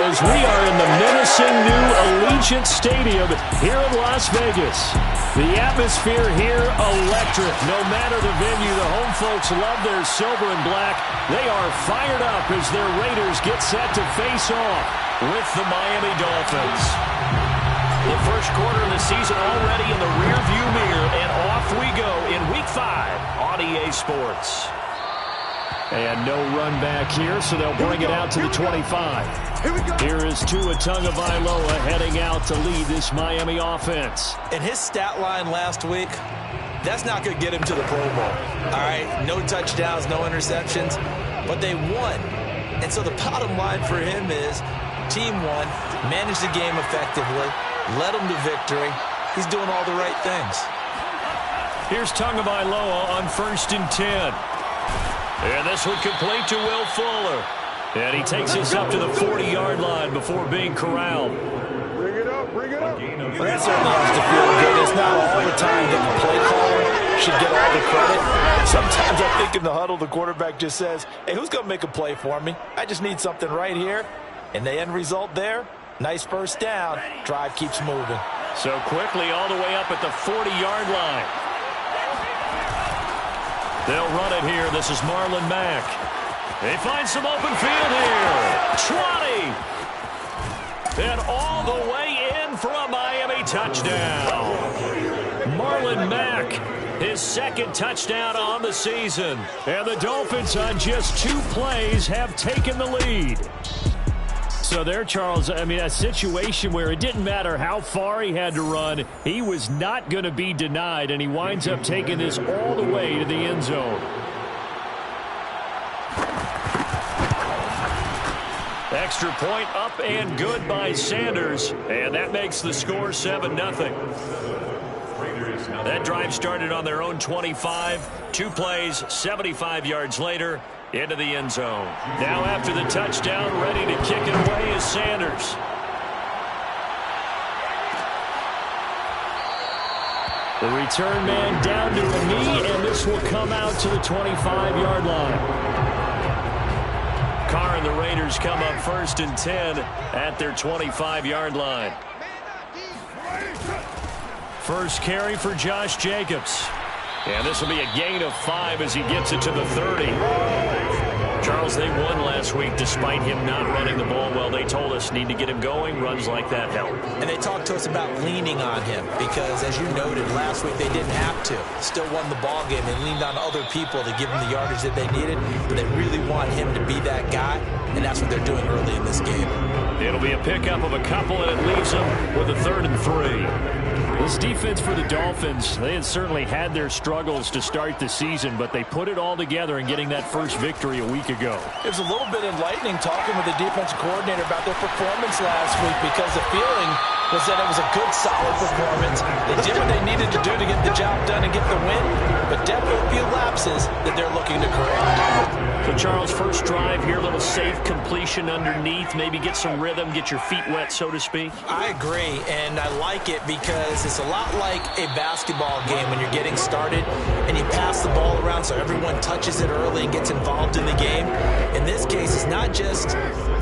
as we are in the menacing new Allegiant Stadium here in Las Vegas. The atmosphere here, electric. No matter the venue, the home folks love their silver and black. They are fired up as their Raiders get set to face off with the Miami Dolphins. The first quarter of the season already in the rearview mirror, and off we go in Week 5 on EA Sports. And no run back here, so they'll bring it out to the 25. Here is Tua Tagovailoa heading out to lead this Miami offense. And his stat line last week, that's not going to get him to the Pro Bowl. All right, no touchdowns, no interceptions, but they won. And so the bottom line for him is team won, managed the game effectively, led them to victory. He's doing all the right things. Here's Tagovailoa on 1st and 10. And this one complete to Will Fuller. And he takes us up to the 40-yard line before being corralled. Bring it up, bring it up. Well, that certainly has to feel good. It's not all the time that the play caller should get all the credit. Sometimes I think in the huddle, the quarterback just says, hey, who's going to make a play for me? I just need something right here. And the end result there, nice first down. Drive keeps moving. So quickly all the way up at the 40-yard line. They'll run it here. This is Marlon Mack. They find some open field here. 20. And all the way in for a Miami touchdown. Marlon Mack, his second touchdown on the season. And the Dolphins on just 2 plays have taken the lead. So there, Charles, I mean, a situation where it didn't matter how far he had to run, he was not going to be denied, and he winds up taking this all the way to the end zone. Extra point up and good by Sanders, and that makes the score 7-0. That drive started on their own 25, 2 plays, 75 yards later, into the end zone. Now after the touchdown, ready to kick it away is Sanders. The return man down to a knee, and this will come out to the 25-yard line. Carr and the Raiders come up 1st and 10 at their 25-yard line. First carry for Josh Jacobs. And this will be a gain of 5 as he gets it to the 30. Charles, they won last week despite him not running the ball well. They told us need to get him going. Runs like that help. And they talked to us about leaning on him because, as you noted, last week they didn't have to. Still won the ball game. They leaned on other people to give them the yardage that they needed. But they really want him to be that guy, and that's what they're doing early in this game. It'll be a pickup of a couple, and it leaves them with a 3rd and 3. This defense for the Dolphins, they had certainly had their struggles to start the season, but they put it all together in getting that first victory a week ago. It was a little bit enlightening talking with the defensive coordinator about their performance last week because the feeling was that it was a good, solid performance. They did what they needed to do to get the job done and get the win, but definitely a few lapses that they're looking to correct. So, Charles, first drive here, a little safe completion underneath, maybe get some rhythm, get your feet wet, so to speak. I agree, and I like it because it's a lot like a basketball game when you're getting started and you pass the ball around so everyone touches it early and gets involved in the game. In this case, it's not just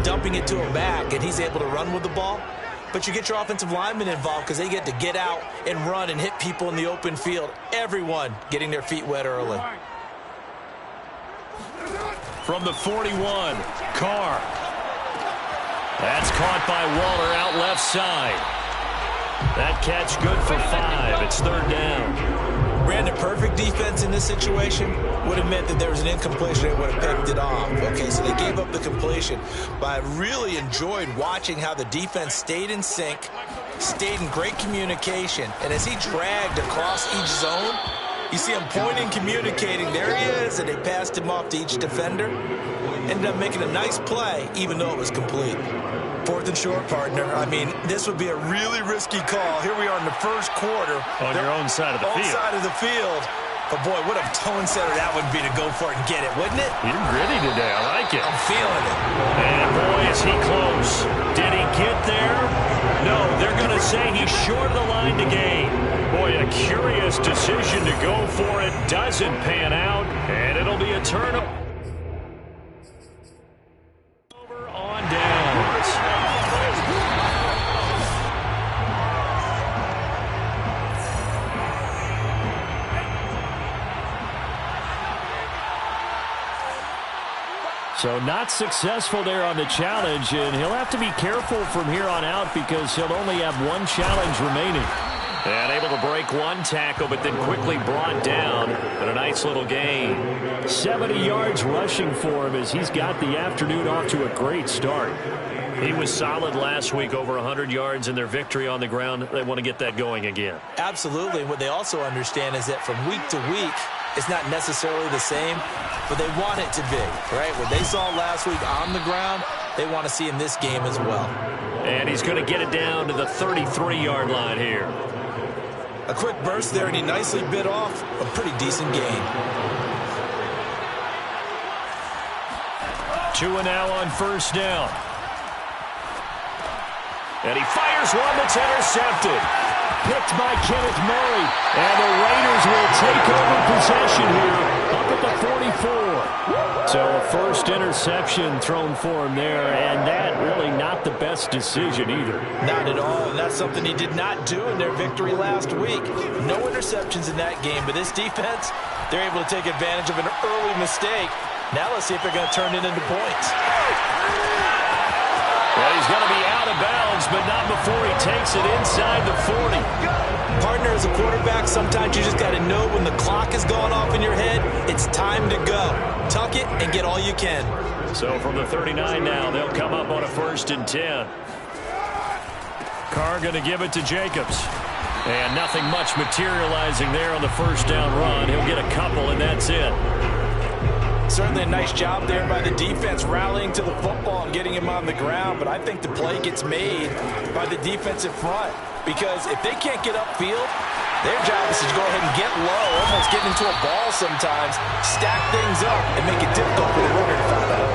dumping it to a back and he's able to run with the ball, but you get your offensive linemen involved because they get to get out and run and hit people in the open field. Everyone getting their feet wet early. From the 41, Carr. That's caught by Waller out left side. That catch good for 5. It's 3rd down. Brandon, perfect defense in this situation would have meant that there was an incompletion. They would have picked it off. Okay, so they gave up the completion. But I really enjoyed watching how the defense stayed in sync, stayed in great communication. And as he dragged across each zone, you see him pointing, communicating. There he is, and they passed him off to each defender. Ended up making a nice play, even though it was complete. 4th and short, partner. I mean, this would be a really risky call. Here we are in the first quarter. On your own side of the field. Own side of the field. But, boy, what a tone setter that would be to go for it and get it, wouldn't it? You're gritty today. I like it. I'm feeling it. And, boy, is he close. Did he get there? No, they're going to say he's short of the line to gain. Boy, a curious decision to go for it. Doesn't pan out, and it'll be a turnover on downs. So not successful there on the challenge, and he'll have to be careful from here on out because he'll only have one challenge remaining. And able to break one tackle, but then quickly brought down. But a nice little gain. 70 yards rushing for him as he's got the afternoon off to a great start. He was solid last week, over 100 yards in their victory on the ground. They want to get that going again. Absolutely. What they also understand is that from week to week, it's not necessarily the same, but they want it to be, right? What they saw last week on the ground, they want to see in this game as well. And he's going to get it down to the 33-yard line here. A quick burst there, and he nicely bit off a pretty decent gain. 2 now on first down. And he fires one that's intercepted. Picked by Kenneth Murray. And the Raiders will take over possession here up at the 44. So a first interception thrown for him there, and that really not the best decision either. Not at all, and that's something he did not do in their victory last week. No interceptions in that game, but this defense, they're able to take advantage of an early mistake. Now let's see if they're going to turn it into points. Well, he's going to be out of bounds, but not before he takes it inside the 40. Partner, as a quarterback, sometimes you just got to know when the clock is going off in your head, it's time to go. Tuck it and get all you can. So from the 39 now, they'll come up on a 1st and 10. Carr going to give it to Jacobs. And nothing much materializing there on the first down run. He'll get a couple, and that's it. Certainly a nice job there by the defense rallying to the football and getting him on the ground, but I think the play gets made by the defensive front because if they can't get upfield, their job is to go ahead and get low, almost get into a ball sometimes, stack things up, and make it difficult for the runner to find out.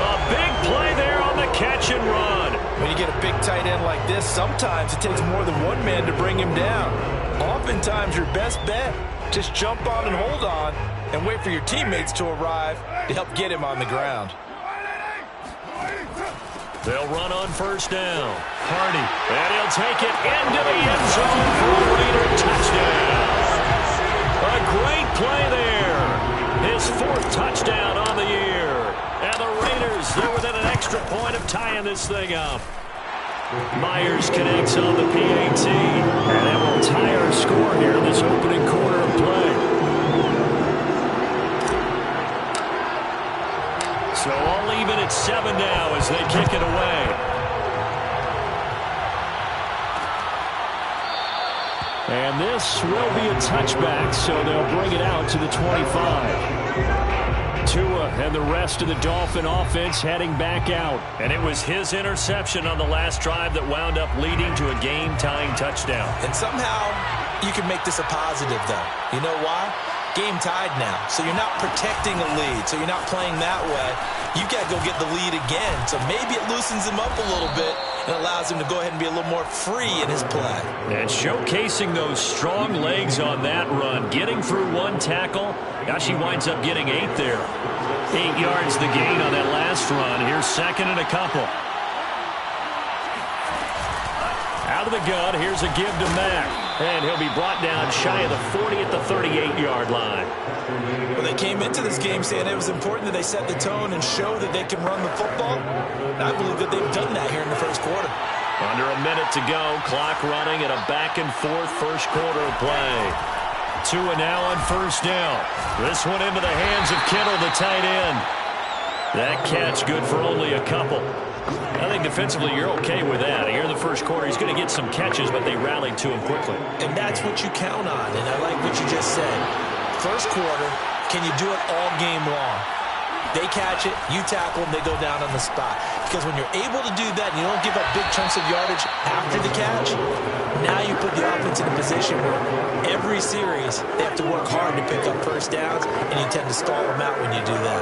A big play there on the catch and run. When you get a big tight end like this, sometimes it takes more than one man to bring him down. Oftentimes your best bet, just jump on and hold on and wait for your teammates to arrive to help get him on the ground. They'll run on first down. Hardy, and he'll take it into the end zone for a Raider touchdown. A great play there. His 4th touchdown on the year. And the Raiders, they're within an extra point of tying this thing up. Myers connects on the PAT, and that will tie our score here in this opening quarter of play. So all even at 7 now as they kick it away. And this will be a touchback, so they'll bring it out to the 25. Tua and the rest of the Dolphin offense heading back out. And it was his interception on the last drive that wound up leading to a game-tying touchdown. And somehow you can make this a positive, though. You know why? Game tied now, so you're not protecting a lead, so you're not playing that way. You've got to go get the lead again, so maybe it loosens him up a little bit and allows him to go ahead and be a little more free in his play. And showcasing those strong legs on that run, getting through one tackle. Gosh, he winds up getting 8 there. 8 yards the gain on that last run. Here's 2nd and a couple. Out of the gun, here's a give to Mack. And he'll be brought down shy of the 40 at the 38-yard line. Well, they came into this game saying it was important that they set the tone and show that they can run the football. And I believe that they've done that here in the first quarter. Under a minute to go, clock running at a back-and-forth first quarter of play. Tua now on first down. This one into the hands of Kittle, the tight end. That catch good for only a couple. I think defensively you're okay with that. Here in the first quarter, he's going to get some catches, but they rallied to him quickly. And that's what you count on, and I like what you just said. First quarter, can you do it all game long? They catch it, you tackle them, they go down on the spot. Because when you're able to do that and you don't give up big chunks of yardage after the catch, now you put the offense in a position where every series they have to work hard to pick up first downs, and you tend to stall them out when you do that.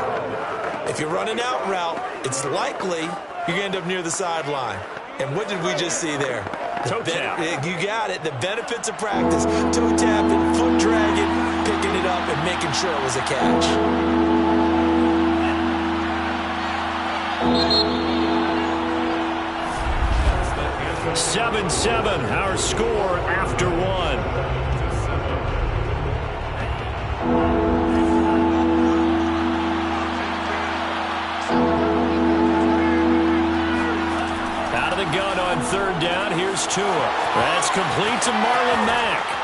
If you're running out route, it's likely you're going to end up near the sideline. And what did we just see there? Toe tap. You got it. The benefits of practice. Toe tapping, foot dragging, picking it up, and making sure it was a catch. 7-7, our score after 1. gun on third down. Here's Tua. That's complete to Marlon Mack.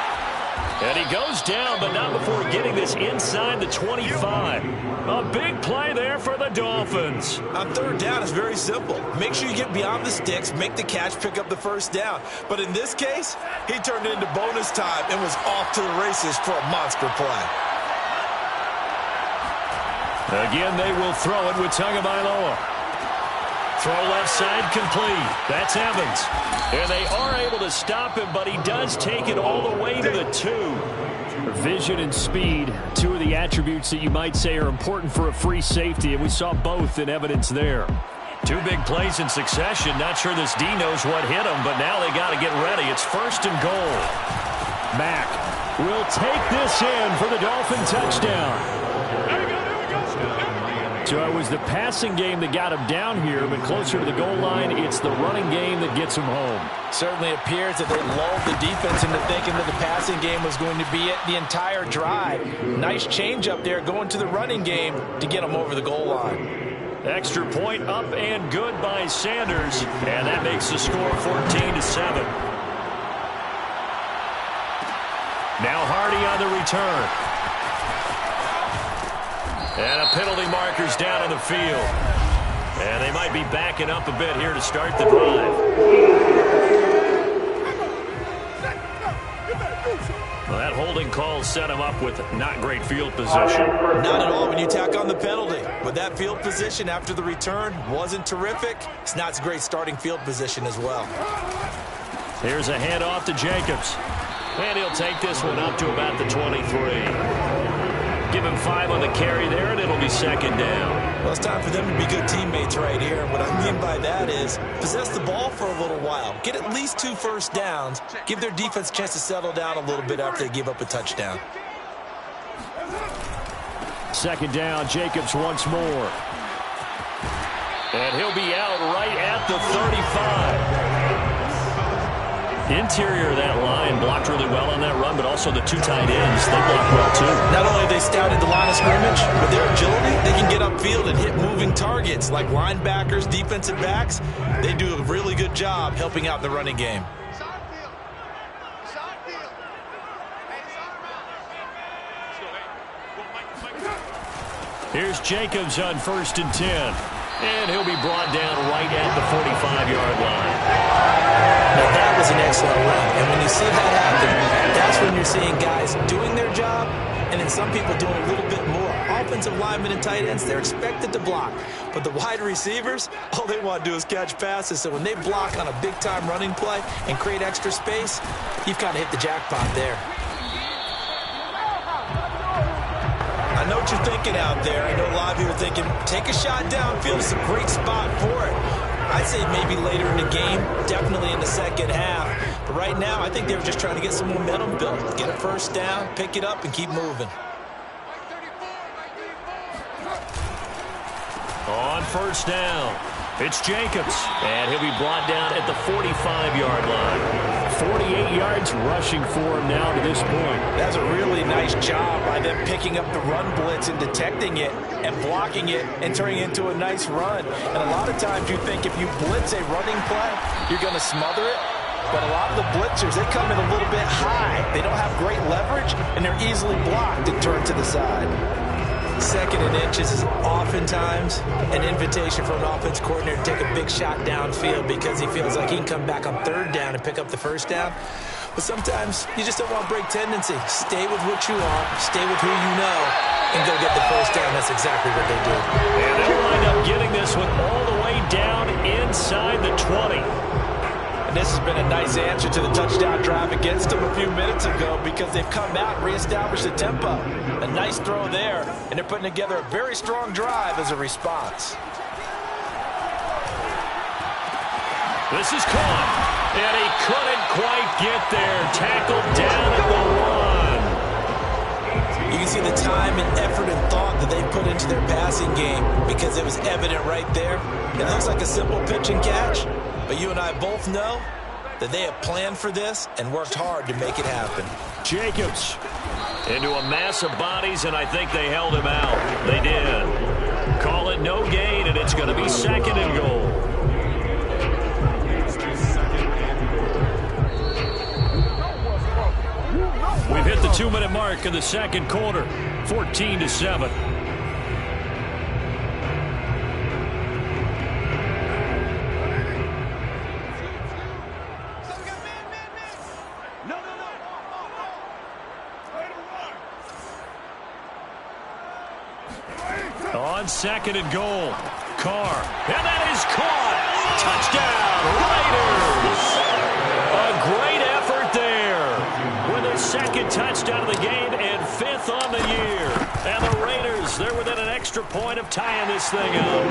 And he goes down, but not before getting this inside the 25. A big play there for the Dolphins. On third down, it's very simple. Make sure you get beyond the sticks, make the catch, pick up the first down. But in this case, he turned it into bonus time and was off to the races for a monster play. Again, they will throw it with Tagovailoa. Throw left side complete. That's Evans. And they are able to stop him, but he does take it all the way to the 2. Vision and speed, two of the attributes that you might say are important for a free safety, and we saw both in evidence there. Two big plays in succession. Not sure this D knows what hit him, but now they got to get ready. It's 1st and goal. Mack will take this in for the Dolphin touchdown. So it was the passing game that got him down here, but closer to the goal line, it's the running game that gets him home. Certainly appears that they lulled the defense into thinking that the passing game was going to be it the entire drive. Nice change up there going to the running game to get them over the goal line. Extra point up and good by Sanders, and that makes the score 14-7. Now Hardy on the return. And a penalty marker's down on the field. And they might be backing up a bit here to start the drive. Well, that holding call set him up with not great field position. Not at all when you tack on the penalty. But that field position after the return wasn't terrific. It's not a great starting field position as well. Here's a handoff to Jacobs. And he'll take this one up to about the 23. Give him 5 on the carry there, and it'll be 2nd down. Well, it's time for them to be good teammates right here. And what I mean by that is possess the ball for a little while. Get at least 2 first downs. Give their defense a chance to settle down a little bit after they give up a touchdown. 2nd down, Jacobs once more. And he'll be out right at the 35. Interior of that line blocked really well on that run, but also the 2 tight ends, they blocked well too. Not only have they scouted the line of scrimmage, but their agility, they can get upfield and hit moving targets like linebackers, defensive backs. They do a really good job helping out in the running game. Here's Jacobs on 1st and 10. And he'll be brought down right at the 45-yard line. Now that was an excellent run. And when you see that happen, that's when you're seeing guys doing their job and then some people doing a little bit more. Offensive linemen and tight ends, they're expected to block. But the wide receivers, all they want to do is catch passes. So when they block on a big-time running play and create extra space, you've kind of hit the jackpot there. I know what you're thinking out there. I know a lot of people are thinking, take a shot downfield. It's a great spot for it. I'd say maybe later in the game, definitely in the second half. But right now, I think they were just trying to get some momentum built. Get a first down, pick it up, and keep moving. On 1st down, it's Jacobs. And he'll be brought down at the 45-yard line. 48 yards rushing for him now to this point. That's a really nice job by them picking up the run blitz and detecting it and blocking it and turning it into a nice run. And a lot of times you think if you blitz a running play, you're going to smother it. But a lot of the blitzers, they come in a little bit high. They don't have great leverage, and they're easily blocked and turned to the side. 2nd and inches is oftentimes an invitation for an offense coordinator to take a big shot downfield because he feels like he can come back on 3rd down and pick up the first down. But sometimes you just don't want to break tendency. Stay with what you are, stay with who you know, and go get the first down. That's exactly what they do. And they'll wind up getting this one all the way down inside the 20. And this has been a nice answer to the touchdown drive against them a few minutes ago because they've come out and reestablished the tempo. A nice throw there, and they're putting together a very strong drive as a response. This is caught, and he couldn't quite get there. Tackled down at the 1. You can see the time and effort and thought that they put into their passing game because it was evident right there. It looks like a simple pitch and catch, but you and I both know that they have planned for this and worked hard to make it happen. Jacobs into a mass of bodies, and I think they held him out. They did. Call it no gain, and it's going to be 2nd and goal. mark of the second quarter, 14-7. On second and goal, Carr, and that is caught. Touchdown, Raiders! A great effort there with a second touchdown of the game and 5th on the year. And the Raiders, they're within an extra point of tying this thing up.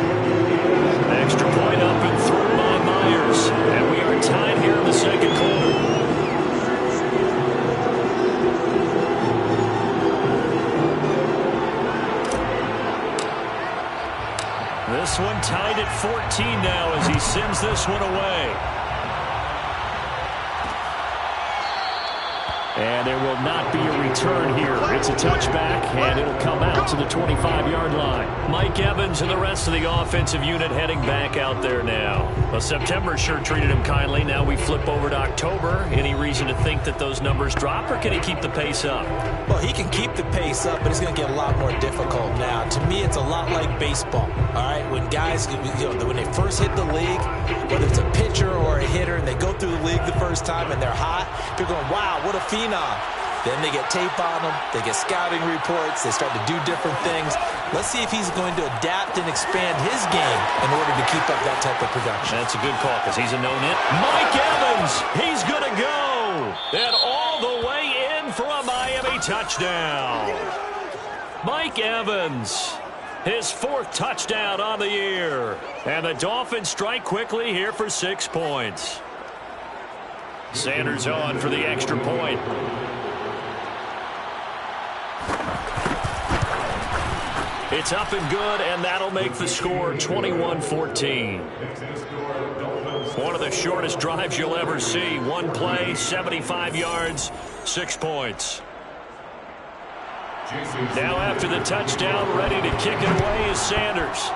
Extra point up and through by Myers, and we are tied here in the second quarter. This one tied at 14 now as he sends this one away. And there will not be a return here. It's a touchback, and it'll come out to the 25-yard line. Mike Evans and the rest of the offensive unit heading back out there now. Well, September sure treated him kindly. Now we flip over to October. Any reason to think that those numbers drop, or can he keep the pace up? Well, he can keep the pace up, but it's going to get a lot more difficult now. To me, it's a lot like baseball. All right, when guys, when they first hit the league, whether it's a pitcher or a hitter, and they go through the league the first time and they're hot, they're going, wow, what a phenom. Then they get tape on them, they get scouting reports, they start to do different things. Let's see if he's going to adapt and expand his game in order to keep up that type of production. That's a good call because he's a known hit. Mike Evans, he's going to go. And all the way in for a Miami touchdown. Mike Evans, his 4th touchdown on the year. And the Dolphins strike quickly here for 6 points. Sanders on for the extra point. It's up and good, and that'll make the score 21-14. One of the shortest drives you'll ever see. One play, 75 yards, 6 points. Now after the touchdown, ready to kick it away is Sanders.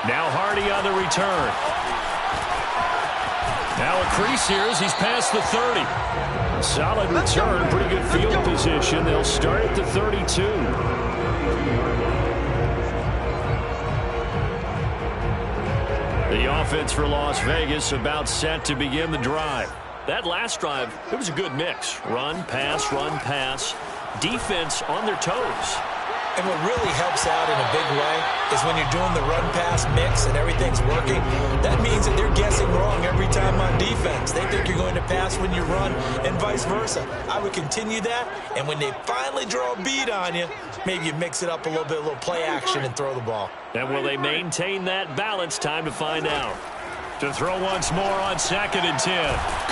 Now Hardy on the return. Now a crease here as he's past the 30. Solid return, pretty good field position. They'll start at the 32. The offense for Las Vegas about set to begin the drive. That last drive, it was a good mix. Run, pass. Defense on their toes. And what really helps out in a big way is when you're doing the run-pass mix and everything's working, that means that they're guessing wrong every time on defense. They think you're going to pass when you run and vice versa. I would continue that, and when they finally draw a bead on you, maybe you mix it up a little play action and throw the ball. And will they maintain that balance? Time to find out. To throw once more on 2nd and 10.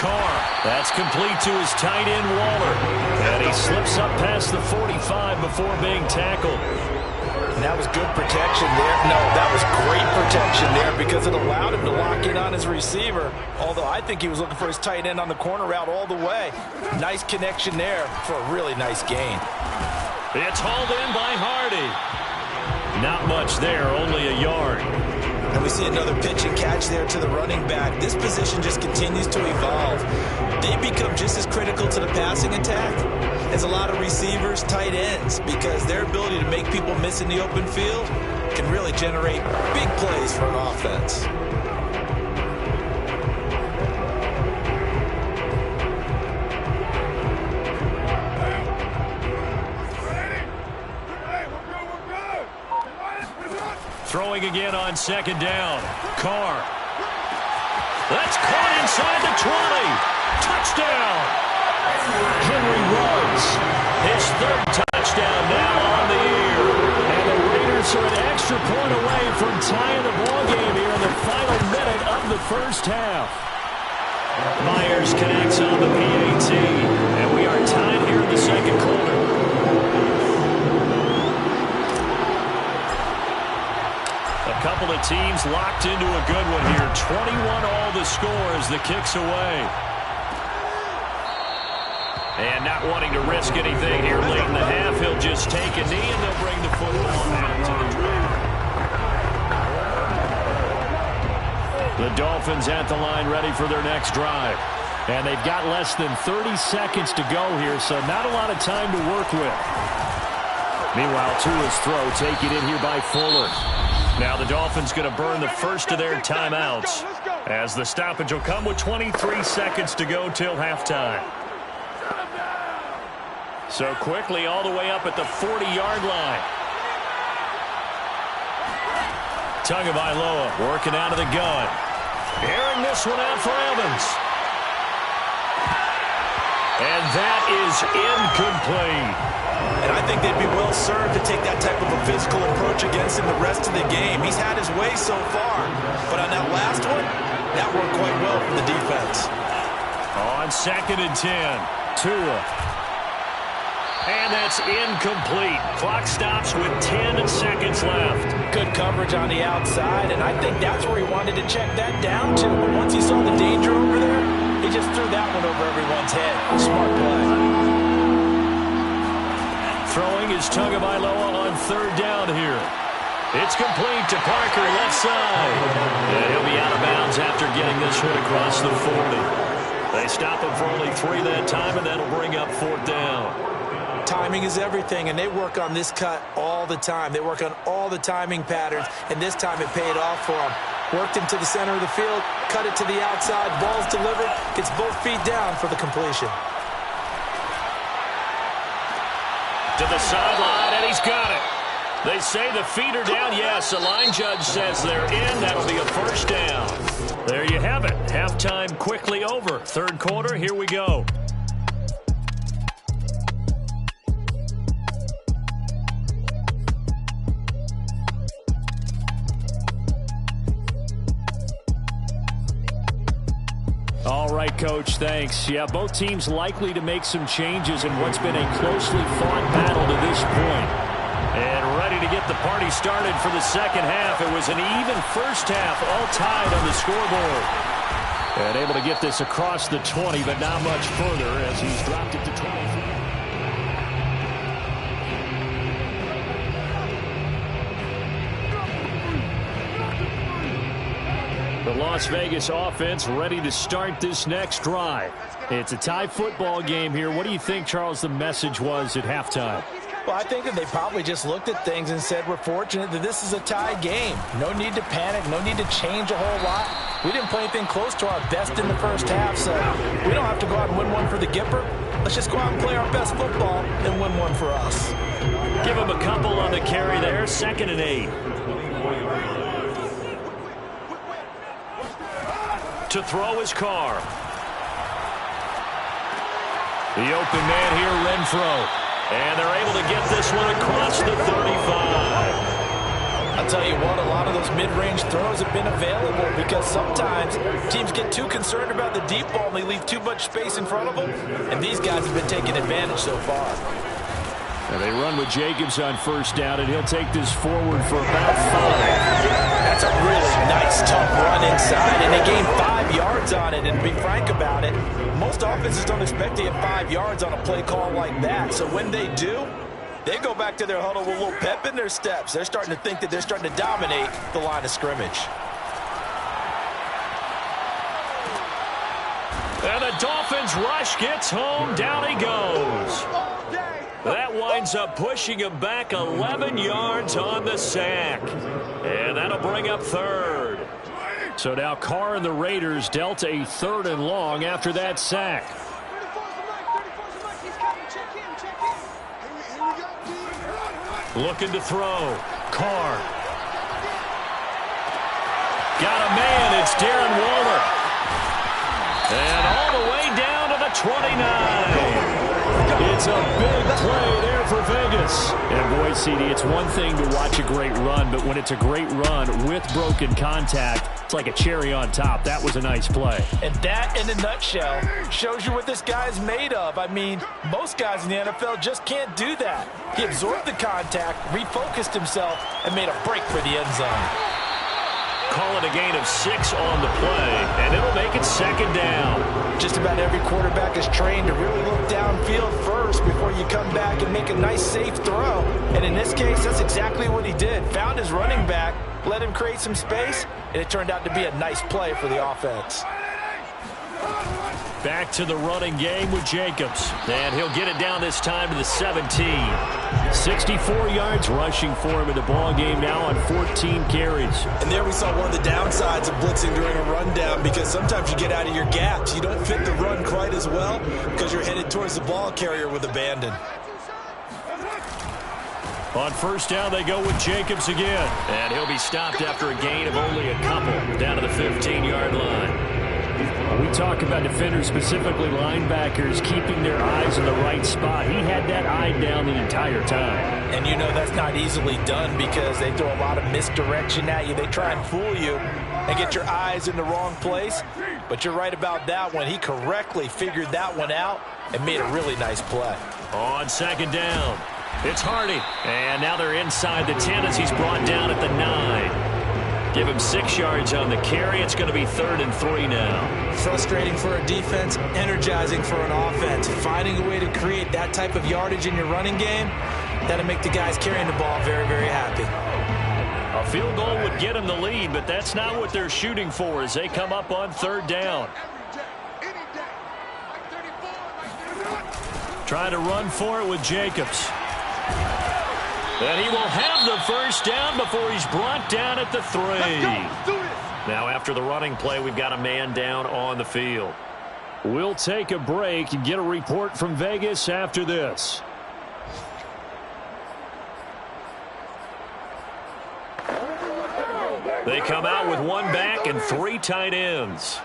Carr, that's complete to his tight end, Waller. And he slips up past the 45 before being tackled. And that was good protection there. No, that was great protection there because it allowed him to lock in on his receiver. Although I think he was looking for his tight end on the corner route all the way. Nice connection there for a really nice gain. It's hauled in by Hardy. Not much there, only a yard. And we see another pitch and catch there to the running back. This position just continues to evolve. They become just as critical to the passing attack as a lot of receivers, tight ends, because their ability to make people miss in the open field can really generate big plays for an offense. Throwing again on 2nd down. Carr. That's caught inside the 20. Touchdown. Henry Ruggs. His 3rd touchdown now on the year. And the Raiders are an extra point away from tying the ballgame here in the final minute of the first half. Myers connects on the PAT. And we are tied here in the second quarter. Couple of teams locked into a good one here. 21 all the score as the kick's away. And not wanting to risk anything here late in the half, he'll just take a knee and they'll bring the football out to the drive. The Dolphins at the line ready for their next drive. And they've got less than 30 seconds to go here, so not a lot of time to work with. Meanwhile, Tua's throw taken in here by Fuller. Now the Dolphins going to burn the first of their timeouts, as the stoppage will come with 23 seconds to go till halftime. So quickly all the way up at the 40-yard line. Tagovailoa working out of the gun. Airing this one out for Evans. And that is incomplete. And I think they'd be well served to take that type of a physical approach against him the rest of the game. He's had his way so far, but on that last one, that worked quite well for the defense. On 2nd and 10, Tua. And that's incomplete. Clock stops with 10 seconds left. Good coverage on the outside, and I think that's where he wanted to check that down to. But once he saw the danger over there, he just threw that one over everyone's head. Smart play. Throwing is Tagovailoa on 3rd down here. It's complete to Parker, left side. And he'll be out of bounds after getting this one across the 40. They stop him for only 3 that time, and that'll bring up 4th down. Timing is everything, and they work on this cut all the time. They work on all the timing patterns, and this time it paid off for them. Worked him to the center of the field, cut it to the outside, ball's delivered, gets both feet down for the completion. To the sideline, and he's got it. They say the feet are down. Yes, the line judge says they're in. That'll be a 1st down. There you have it. Halftime quickly over. 3rd quarter, here we go. All right, Coach, thanks. Yeah, both teams likely to make some changes in what's been a closely fought battle to this point. And ready to get the party started for the second half. It was an even first half, all tied on the scoreboard. And able to get this across the 20, but not much further as he's dropped it to 23. The Las Vegas offense ready to start this next drive. It's a tie football game here. What do you think, Charles, the message was at halftime? Well, I think that they probably just looked at things and said, we're fortunate that this is a tie game. No need to panic, no need to change a whole lot. We didn't play anything close to our best in the first half, so we don't have to go out and win one for the Gipper. Let's just go out and play our best football and win one for us. Give him a couple on the carry there. 2nd and 8. To throw his Carr. The open man here, Renfro. And they're able to get this one across the 35. I'll tell you what, a lot of those mid-range throws have been available because sometimes teams get too concerned about the deep ball and they leave too much space in front of them. And these guys have been taking advantage so far. And they run with Jacobs on 1st down, and he'll take this forward for about 5. That's a really nice, tough run inside, and they gained 5 yards on it. And to be frank about it, most offenses don't expect to get 5 yards on a play call like that. So when they do, they go back to their huddle with a little pep in their steps. They're starting to think that they're starting to dominate the line of scrimmage. And the Dolphins rush gets home. Down he goes. That winds up pushing him back 11 yards on the sack. And that'll bring up 3rd. So now Carr and the Raiders dealt a 3rd and long after that sack. Looking to throw. Carr. Got a man. It's Darren Waller. And all the way down to the 29. It's a big play there for Vegas. And boy, CD, it's one thing to watch a great run, but when it's a great run with broken contact, it's like a cherry on top. That was a nice play. And that, in a nutshell, shows you what this guy's made of. I mean, most guys in the NFL just can't do that. He absorbed the contact, refocused himself, and made a break for the end zone. Call it a gain of 6 on the play, and it'll make it 2nd down. Just about every quarterback is trained to really look downfield first before you come back and make a nice, safe throw. And in this case, that's exactly what he did. Found his running back, let him create some space, and it turned out to be a nice play for the offense. Back to the running game with Jacobs. And he'll get it down this time to the 17. 64 yards rushing for him in the ball game now on 14 carries. And there we saw one of the downsides of blitzing during a rundown, because sometimes you get out of your gaps. You don't fit the run quite as well because you're headed towards the ball carrier with abandon. On first down, they go with Jacobs again. And he'll be stopped after a gain of only a couple down to the 15-yard line. We talk about defenders, specifically linebackers, keeping their eyes in the right spot. He had that eye down the entire time. And you know that's not easily done because they throw a lot of misdirection at you. They try and fool you and get your eyes in the wrong place. But you're right about that one. He correctly figured that one out and made a really nice play. On second down, it's Hardy. And now they're inside the 10 as he's brought down at the 9. Give him 6 yards on the carry. It's going to be 3rd and 3 now. Frustrating for a defense, energizing for an offense. Finding a way to create that type of yardage in your running game, that'll make the guys carrying the ball very, very happy. A field goal would get them the lead, but that's not what they're shooting for as they come up on 3rd down. Trying to run for it with Jacobs. And he will have the first down before he's brought down at the 3. Now after the running play, we've got a man down on the field. We'll take a break and get a report from Vegas after this. They come out with 1 back and 3 tight ends.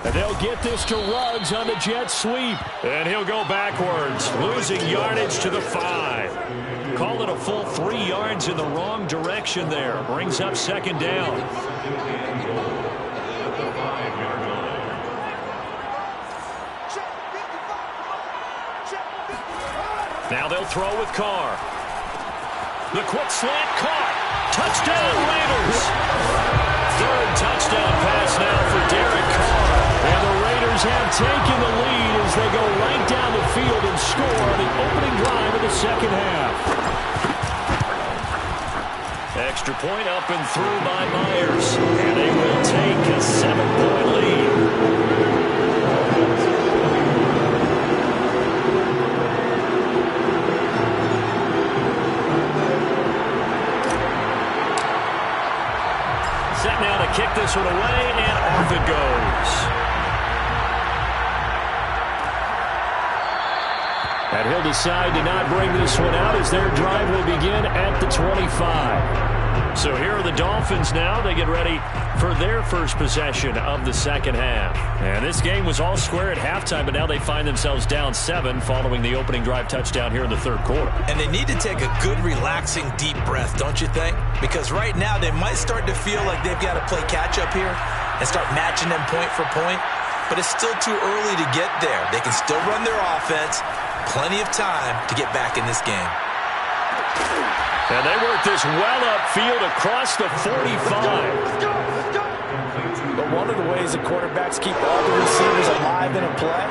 And they'll get this to Ruggs on the jet sweep. And he'll go backwards, losing yardage to the 5. Call it a full 3 yards in the wrong direction there. Brings up 2nd down. Now they'll throw with Carr. The quick slant caught. Touchdown Raiders. 3rd touchdown pass now for Derek Carr. And the Raiders have taken the lead as they go right down the field and score on the opening drive of the 2nd half. Extra point up and through by Myers. And they will take a 7-point lead. Set now to kick this one away, and off it goes. And he'll decide to not bring this one out as their drive will begin at the 25. So here are the Dolphins now. They get ready for their first possession of the 2nd half. And this game was all square at halftime, but now they find themselves down 7 following the opening drive touchdown here in the 3rd quarter. And they need to take a good, relaxing, deep breath, don't you think? Because right now they might start to feel like they've got to play catch-up here and start matching them point for point. But it's still too early to get there. They can still run their offense. Plenty of time to get back in this game. And they work this well upfield across the 45. But one of the ways the quarterbacks keep all the receivers alive in a play,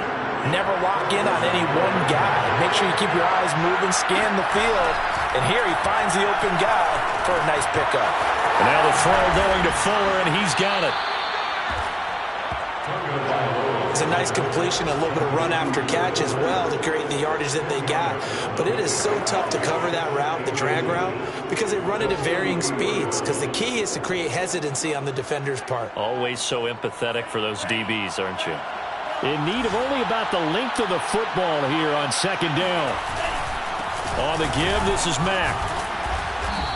never lock in on any one guy. Make sure you keep your eyes moving, scan the field. And here he finds the open guy for a nice pickup. And now the throw going to Fuller, and he's got it. It's a nice completion, a little bit of run after catch as well to create the yardage that they got. But it is so tough to cover that route, the drag route, because they run it at varying speeds. Because the key is to create hesitancy on the defender's part. Always so empathetic for those DBs, aren't you? In need of only about the length of the football here on 2nd down. On the give, this is Mack.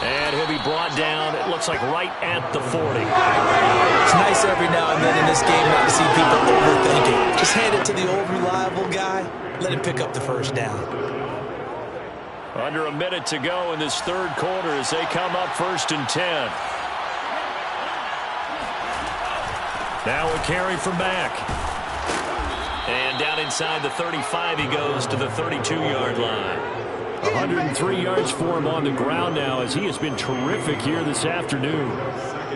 And he'll be brought down, it looks like right at the 40. It's nice every now and then in this game not to see people overthinking. Just hand it to the old reliable guy. Let him pick up the first down. Under a minute to go in this 3rd quarter as they come up 1st and 10. Now a carry from Mack. And down inside the 35 he goes to the 32-yard line. 103 yards for him on the ground now as he has been terrific here this afternoon.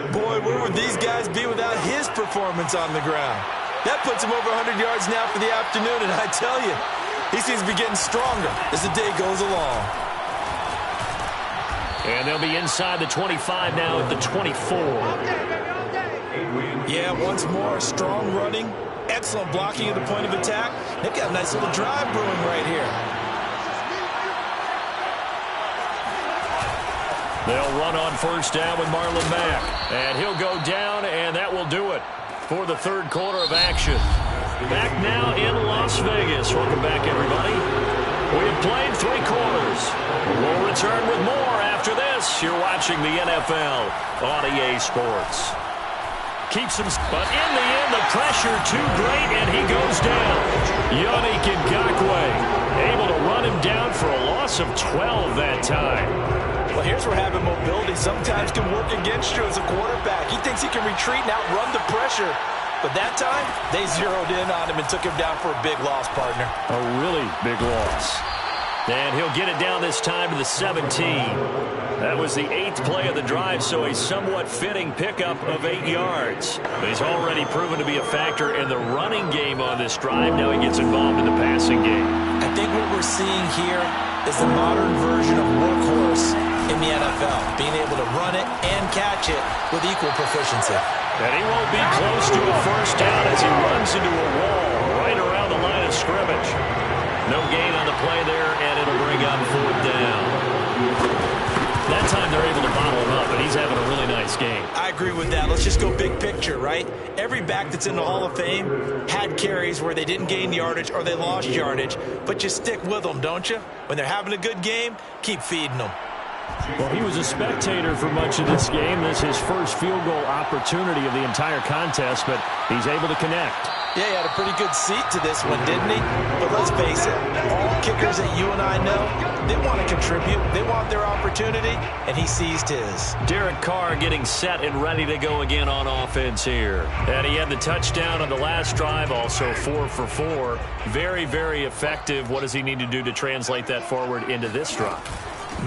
Boy, where would these guys be without his performance on the ground? That puts him over 100 yards now for the afternoon, and I tell you, he seems to be getting stronger as the day goes along. And they'll be inside the 25 now at the 24. Yeah, once more, strong running, excellent blocking at the point of attack. They've got a nice little drive brewing right here. They'll run on first down with Marlon Mack. And he'll go down, and that will do it for the third quarter of action. Back now in Las Vegas. Welcome back, everybody. We have played 3 quarters. We'll return with more after this. You're watching the NFL on EA Sports. Keeps him, but in the end, the pressure too great, and he goes down. Yannick Ngakoue able to run him down for a loss of 12 that time. Well, here's where having mobility sometimes can work against you as a quarterback. He thinks he can retreat and outrun the pressure. But that time, they zeroed in on him and took him down for a big loss, partner. A really big loss. And he'll get it down this time to the 17. That was the 8th play of the drive, so a somewhat fitting pickup of 8 yards. But he's already proven to be a factor in the running game on this drive. Now he gets involved in the passing game. I think what we're seeing here is the modern version of workhorse in the NFL, being able to run it and catch it with equal proficiency. And he won't be close to a first down as he runs into a wall right around the line of scrimmage. No gain on the play there, and it'll bring up 4th down. That time they're able to bottle him up, and he's having a really nice game. I agree with that. Let's just go big picture, right? Every back that's in the Hall of Fame had carries where they didn't gain yardage or they lost yardage, but you stick with them, don't you? When they're having a good game, keep feeding them. Well, he was a spectator for much of this game. This is his first field goal opportunity of the entire contest, but he's able to connect. Yeah, he had a pretty good seat to this one, didn't he? But let's face it, all kickers that you and I know, they want to contribute. They want their opportunity, and he seized his. Derek Carr getting set and ready to go again on offense here. And he had the touchdown on the last drive, also 4 for 4. Very, very effective. What does he need to do to translate that forward into this drive?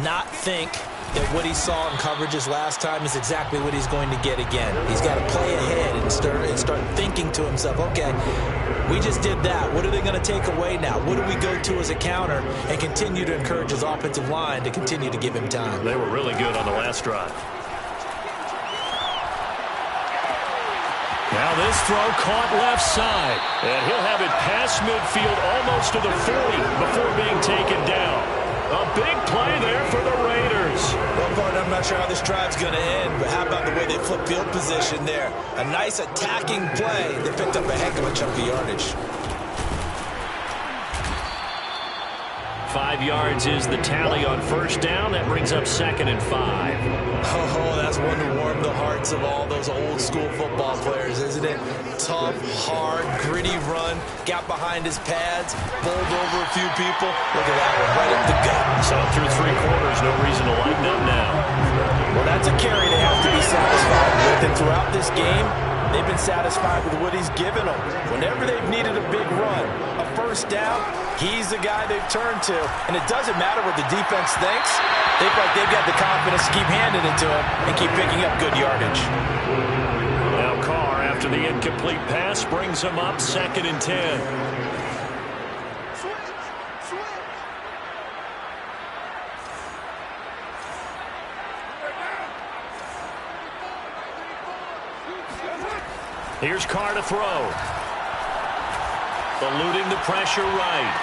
Not think that what he saw in coverages last time is exactly what he's going to get again. He's got to play ahead and start thinking to himself, okay, we just did that. What are they going to take away now? What do we go to as a counter? And continue to encourage his offensive line to continue to give him time. They were really good on the last drive. Now this throw caught left side. And he'll have it past midfield almost to the 40 before being taken down. A big play there for the Raiders. Well, partner, I'm not sure how this drive's going to end, but how about the way they flip field position there? A nice attacking play. They picked up a heck of a chunk of yardage. 5 yards is the tally on first down. That brings up 2nd and 5. Oh, that's one to warm the hearts of all those old school football players, isn't it? Tough, hard, gritty run, got behind his pads, bowled over a few people. Look at that one, right up the gut. So through 3 quarters, no reason to lighten up now. Well, that's a carry they have to be satisfied with, and throughout this game, they've been satisfied with what he's given them. Whenever they've needed a big run, a first down, he's the guy they've turned to. And it doesn't matter what the defense thinks. They feel like they've got the confidence to keep handing it to him and keep picking up good yardage. Now Carr, after the incomplete pass, brings him up 2nd and 10. Here's Carr to throw. Eluding the pressure right.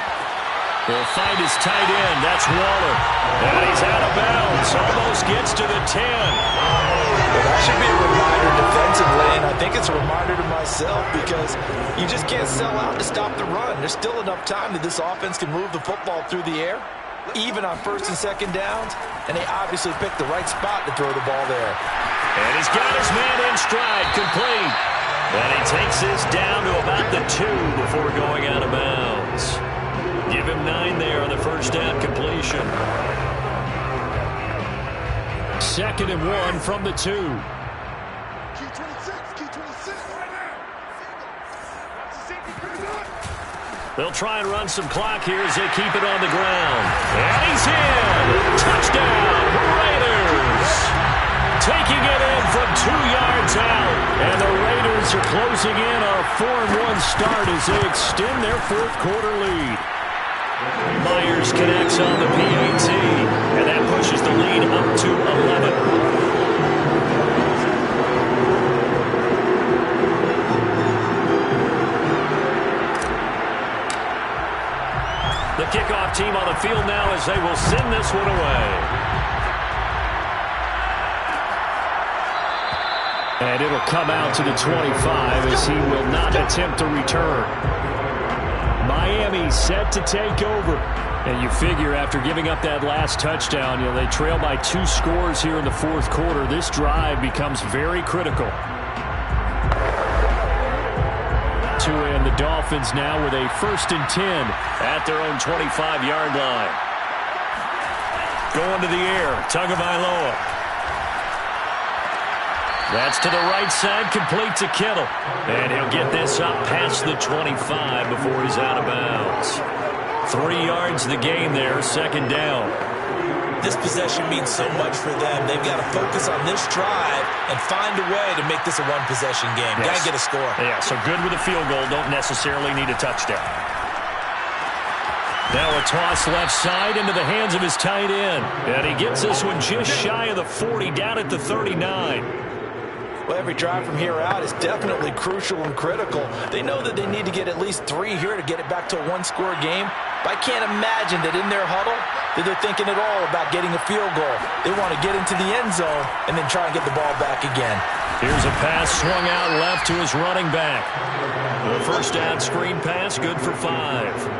He'll find his tight end. That's Waller. And he's out of bounds. Almost gets to the 10. Well, that should be a reminder defensively, and I think it's a reminder to myself because you just can't sell out to stop the run. There's still enough time that this offense can move the football through the air, even on 1st and 2nd downs, and they obviously picked the right spot to throw the ball there. And he's got his man in stride, complete. And he takes this down to about the 2 before going out of bounds. Give him 9 there on the first down completion. 2nd and 1 from the 2. They'll try and run some clock here as they keep it on the ground. And he's in! Touchdown, Raiders! Taking it in from 2 yards out. And the Raiders are closing in on a 4-1 start as they extend their 4th quarter lead. Myers connects on the PAT, and that pushes the lead up to as they will send this one away. And it'll come out to the 25 as he will not attempt to return. Miami set to take over. And you figure after giving up that last touchdown, they trail by 2 scores here in the fourth quarter. This drive becomes very critical. And the Dolphins now with a 1st and 10 at their own 25-yard line. Going to the air, Tagovailoa. That's to the right side, complete to Kittle. And he'll get this up past the 25 before he's out of bounds. 3 yards the game there, 2nd down. This possession means so much for them. They've got to focus on this drive and find a way to make this a one-possession game. Yes. Got to get a score. Yeah, so good with a field goal. Don't necessarily need a touchdown. Now a toss left side into the hands of his tight end. And he gets this one just shy of the 40, down at the 39. Well, every drive from here out is definitely crucial and critical. They know that they need to get at least 3 here to get it back to a one-score game. But I can't imagine that in their huddle that they're thinking at all about getting a field goal. They want to get into the end zone and then try and get the ball back again. Here's a pass swung out left to his running back. The first down screen pass, good for 5.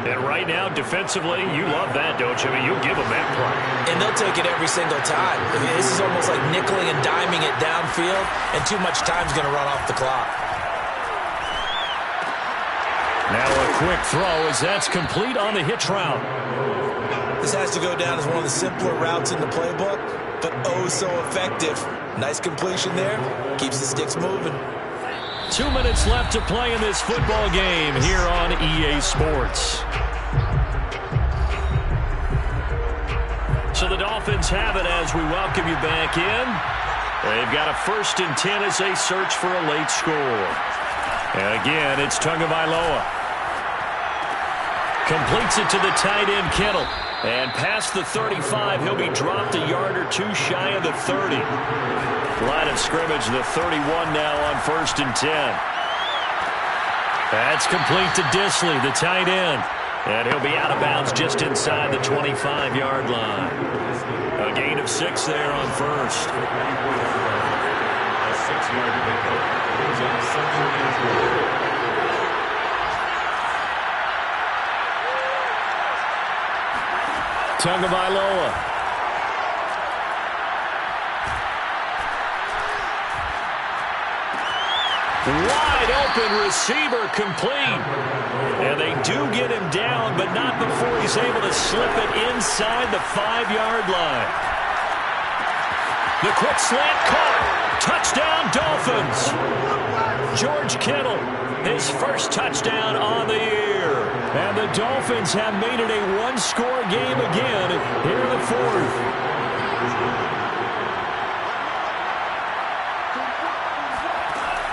And right now, defensively, you love that, don't you? I mean, you give them that play. And they'll take it every single time. This is almost like nickeling and diming it downfield, and too much time's going to run off the clock. Now a quick throw as that's complete on the hitch route. This has to go down as one of the simpler routes in the playbook, but oh so effective. Nice completion there. Keeps the sticks moving. 2 minutes left to play in this football game here on EA Sports. So the Dolphins have it as we welcome you back in. They've got a 1st and 10 as they search for a late score. And again, it's Tagovailoa. Completes it to the tight end, Kittle. And past the 35, he'll be dropped a yard or 2 shy of the 30. Line of scrimmage, the 31 now on 1st and 10. That's complete to Disley, the tight end. And he'll be out of bounds just inside the 25-yard line. A gain of 6 there on 1st. A 6-yard pickup. Tagovailoa. Wide open receiver complete. And they do get him down, but not before he's able to slip it inside the 5-yard line. The quick slant caught. Touchdown Dolphins. George Kittle, his first touchdown on the year. And the Dolphins have made it a one-score game again here in the 4th.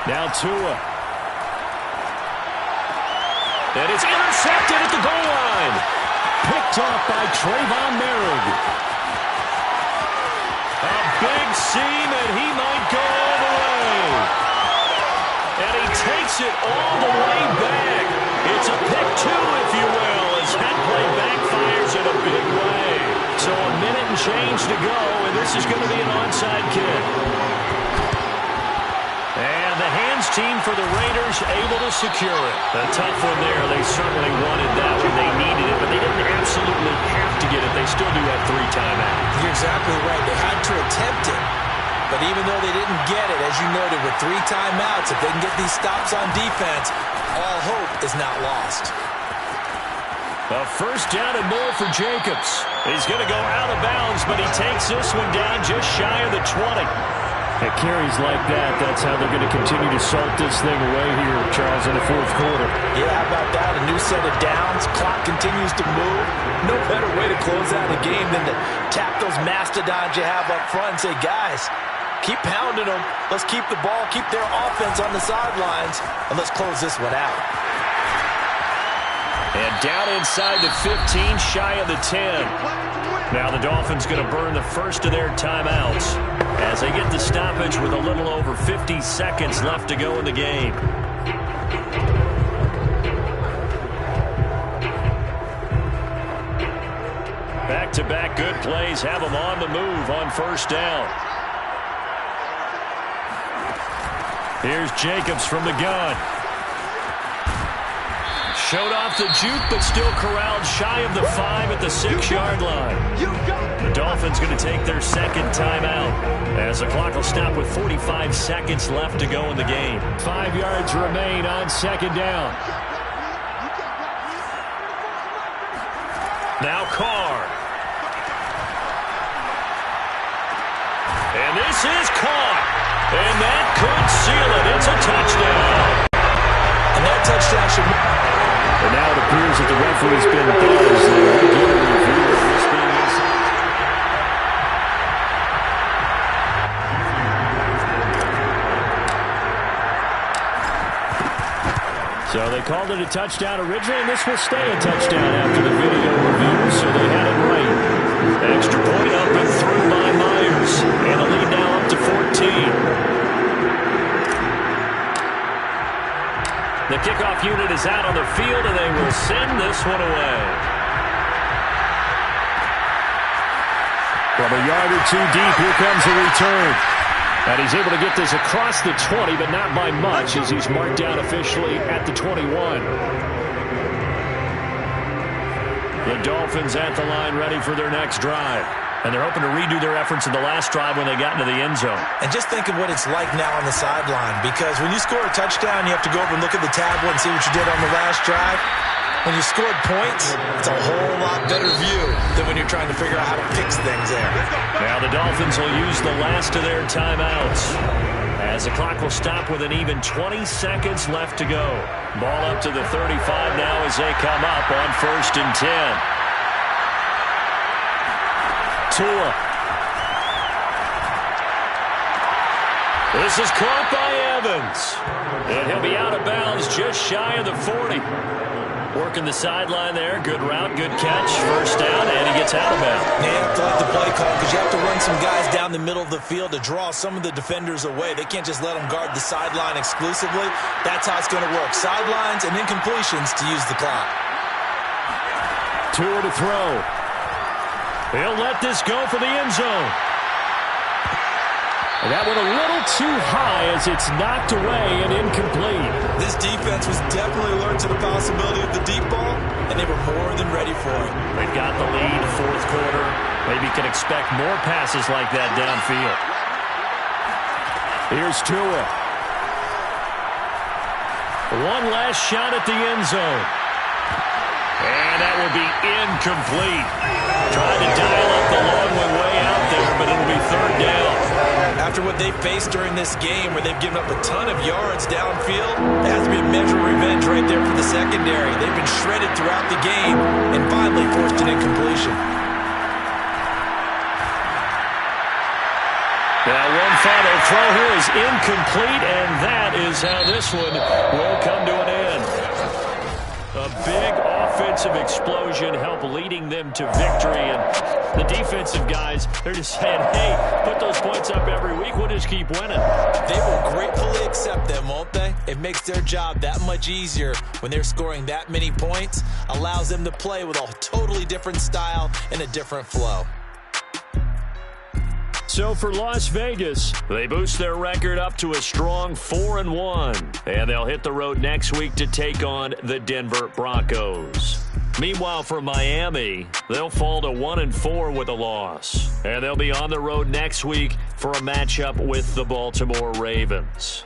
Now Tua. And it's intercepted at the goal line. Picked off by Trayvon Merrick. A big seam, and he might go all the way. And he takes it all the way back. It's a pick 2, if you will, as that play backfires in a big way. So a minute and change to go, and this is going to be an onside kick. And the hands team for the Raiders able to secure it. A tough one there. They certainly wanted that when they needed it, but they didn't absolutely have to get it. They still do have 3 timeouts. You're exactly right. They had to attempt it. But even though they didn't get it, as you noted, with 3 timeouts, if they can get these stops on defense, all hope is not lost. A first down and more for Jacobs. He's going to go out of bounds, but he takes this one down just shy of the 20. At carries like that, that's how they're going to continue to salt this thing away here, Charles, in the 4th quarter. Yeah, how about that? A new set of downs. Clock continues to move. No better way to close out a game than to tap those mastodons you have up front and say, guys, keep pounding them. Let's keep the ball, keep their offense on the sidelines, and let's close this one out. And down inside the 15, shy of the 10. Now the Dolphins going to burn the first of their timeouts as they get the stoppage with a little over 50 seconds left to go in the game. Back-to-back good plays have them on the move on first down. Here's Jacobs from the gun. Showed off the juke, but still corralled shy of the 5 at the 6-yard line. The Dolphins going to take their second timeout as the clock will stop with 45 seconds left to go in the game. 5 yards remain on second down. Now Carr. And this is caught. And that could seal it. It's a touchdown. And that touchdown should... And now it appears that the referee's been buzzed. They'll get a review of this being inside. So they called it a touchdown originally, and this will stay a touchdown after the video review, so they had it right. Extra point up and through by Myers. And the lead now up to 14. The kickoff unit is out on the field, and they will send this one away. From a yard or two deep, here comes a return. And he's able to get this across the 20, but not by much, as he's marked down officially at the 21. The Dolphins at the line, ready for their next drive. And they're hoping to redo their efforts in the last drive when they got into the end zone. And just think of what it's like now on the sideline, because when you score a touchdown, you have to go over and look at the tablet and see what you did on the last drive. When you scored points, it's a whole lot better view than when you're trying to figure out how to fix things there. Now the Dolphins will use the last of their timeouts, as the clock will stop with an even 20 seconds left to go. Ball up to the 35 now as they come up on 1st and 10. Tua. This is caught by Evans. And he'll be out of bounds just shy of the 40. Working the sideline there. Good route, good catch. First down, and he gets out of bounds. You have to like the play call because you have to run some guys down the middle of the field to draw some of the defenders away. They can't just let them guard the sideline exclusively. That's how it's going to work. Sidelines and incompletions to use the clock. Tua to throw. He'll let this go for the end zone. And that went a little too high as it's knocked away and incomplete. This defense was definitely alert to the possibility of the deep ball, and they were more than ready for it. They've got the lead, 4th quarter. Maybe can expect more passes like that downfield. Here's Tua. One last shot at the end zone. And that will be incomplete. Tried to dial up the long one way out there, but it'll be 3rd down. After what they faced during this game, where they've given up a ton of yards downfield, there has to be a measure of revenge right there for the secondary. They've been shredded throughout the game and finally forced an incompletion. Now one final throw here is incomplete, and that is how this one will come to an end. A big offensive explosion helped leading them to victory, and the defensive guys, they're just saying, hey, put those points up every week, we'll just keep winning. They will gratefully accept them, won't they? It makes their job that much easier when they're scoring that many points, allows them to play with a totally different style and a different flow. So for Las Vegas, they boost their record up to a strong 4-1, and they'll hit the road next week to take on the Denver Broncos. Meanwhile, for Miami, they'll fall to 1-4 with a loss, and they'll be on the road next week for a matchup with the Baltimore Ravens.